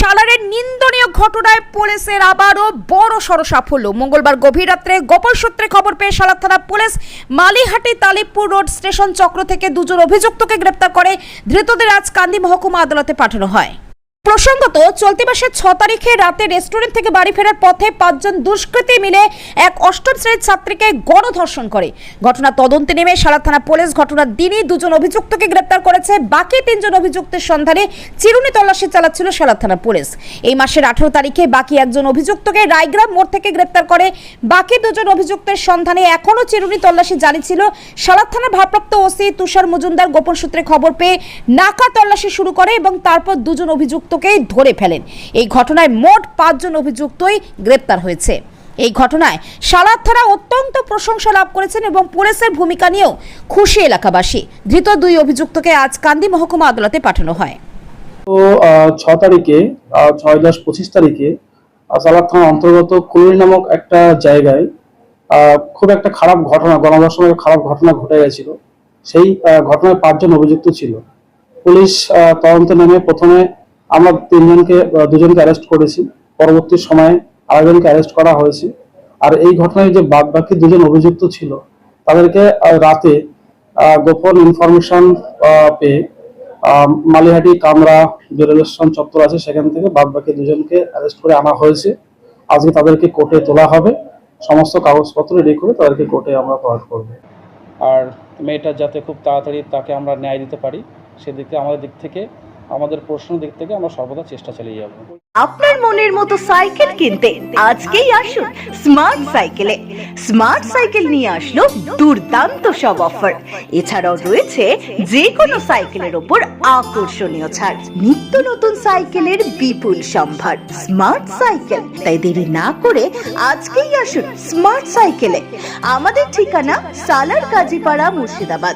সালারের নিন্দনীয় ঘটনায় পুলিশের আবারও বড় সড় সাফল্য। মঙ্গলবার গভীর রাত্রে গোপন সূত্রে খবর পেয়ে সালার থানা police Malihati Talipur road station চক্র থেকে দুজন অভিযুক্তকে গ্রেপ্তার করে ধৃতদের আজ কান্দি মহকুমা আদালতে পাঠানো হয়। প্রসঙ্গত, চলতি মাসের 6 তারিখে রাতে রেস্টুরেন্ট থেকে বাড়ি ফেরার পথে 5 জন দুষ্কৃতী মিলে এক অষ্টম শ্রেণীর ছাত্রীকে গণধর্ষণ করে। ঘটনা তদন্তে নেমে সালার থানা পুলিশ ঘটনার দিনই দুজন অভিযুক্তকে গ্রেপ্তার করেছে। বাকি 3 জন অভিযুক্তের সন্ধানে চিরুনি তল্লাশি চালাচ্ছিল সালার থানা পুলিশ। এই মাসের 18 তারিখে বাকি একজন অভিযুক্তকে রায়গ্রাম মোড় থেকে গ্রেপ্তার করে। বাকি 2 জন অভিযুক্তের সন্ধানে এখনও চিরুনি তল্লাশি জারি ছিল। সালার থানার ভারপ্রাপ্ত ওসি তুষার মজুমদার গোপন সূত্রে খবর পেয়ে নাকা তল্লাশি শুরু করে এবং তারপর 2 জন অভিযুক্তকে ধরে ফেলেন। এই ঘটনায় মোট 5 জন অভিযুক্তই গ্রেপ্তার হয়েছে। এই ঘটনায় সালার থানা অত্যন্ত প্রশংসা লাভ করেছেন এবং পুলিশের ভূমিকা নিয়েও খুশি এলাকাবাসী। ধৃত 2 অভিযুক্তকে আজ কান্দি মহকুমা আদালতে পাঠানো হয়। তো 6 তারিখে 6/10/25 তারিখে সালার থানার অন্তর্গত কুলুরি নামক একটা জায়গায় খুব একটা খারাপ ঘটনা, গণধর্ষণের খারাপ ঘটনা ঘটে গেছিল। সেই ঘটনায় 5 জন অভিযুক্ত ছিল। পুলিশ তদন্তে নেমে প্রথমে আমরা 2জনকে অ্যারেস্ট করেছি। পরবর্তী সময়ে আরেকজনকে অ্যারেস্ট করা হয়েছে। আর এই ঘটনায় যে বাকি 2 জন অভিযুক্ত ছিল তাদেরকে রাতে গোপন ইনফরমেশন পেয়ে মালিহাটি কামরা যে রেল স্টেশন চত্বর আছে সেখান থেকে বাকি 2 জনকে অ্যারেস্ট করে আনা হয়েছে। আজকে তাদেরকে কোর্টে তোলা হবে। সমস্ত কাগজপত্র রেডি করে তাদেরকে কোর্টে আমরা প্রয়োগ করব। আর মেয়েটা যাতে খুব তাড়াতাড়ি তাকে আমরা ন্যায় দিতে পারি সেদিক থেকে আমাদের প্রশ্নের দিক থেকে আমরা সর্বদা চেষ্টা চালিয়ে যাব। আপনার মনের মতো সাইকেল কিনতে আজকেই আসুন স্মার্ট সাইকেলে। স্মার্ট সাইকেল নিয়ে আসলো দুর্দান্ত সব অফার। এছাড়াও রয়েছে যে কোনো সাইকেলের উপর আকর্ষণীয় ছাড়, নিত্য নতুন সাইকেলের বিপুল সম্ভার। স্মার্ট সাইকেল, তাই দেরি না করে আজকেই আসুন স্মার্ট সাইকেলে। আমাদের ঠিকানা সালার কাজীপাড়া, মুর্শিদাবাদ।